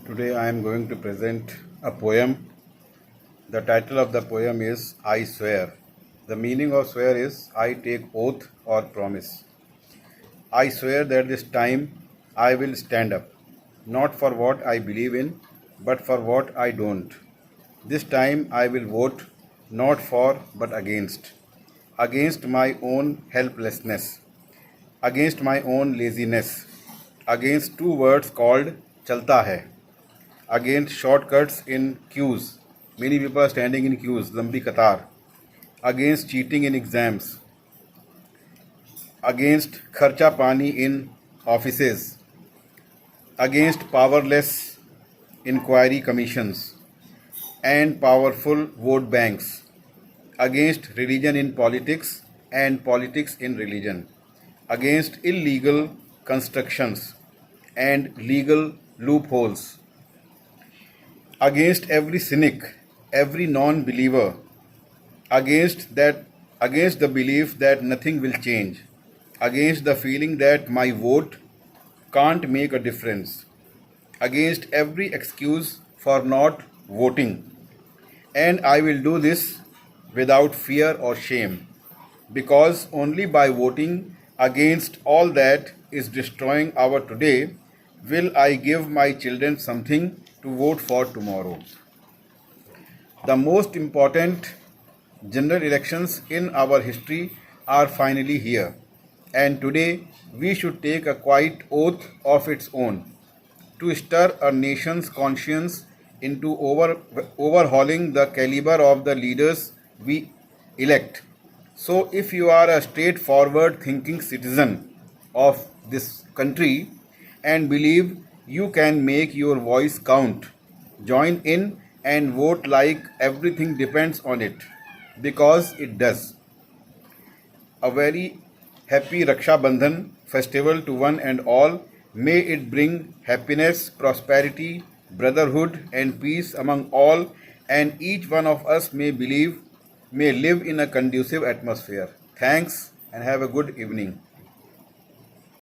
Today I am going to present a poem. The title of the poem is I Swear. The meaning of swear is I take oath or promise. I swear that this time I will stand up, not for what I believe in, but for what I don't. This time I will vote not for but against my own helplessness, against my own laziness, against two words called chalta hai, against shortcuts in queues. Many people are standing in queues, lambi qatar, against cheating in exams, against kharcha pani in offices, against powerless inquiry commissions and powerful vote banks, against religion in politics and politics in religion, against illegal constructions and legal loopholes, against every cynic, every non-believer, against the belief that nothing will change, against the feeling that my vote can't make a difference, against every excuse for not voting. And I will do this without fear or shame, because only by voting against all that is destroying our today will I give my children something to vote for tomorrow. The most important general elections in our history are finally here, and today we should take a quiet oath of its own to stir a nation's conscience into overhauling the caliber of the leaders we elect. So, if you are a straightforward thinking citizen of this country and believe you can make your voice count, join in and vote like everything depends on it, because it does. A very happy Raksha Bandhan festival to one and all. May it bring happiness, prosperity, brotherhood, and peace among all, and each one of us may live in a conducive atmosphere. Thanks and have a good evening.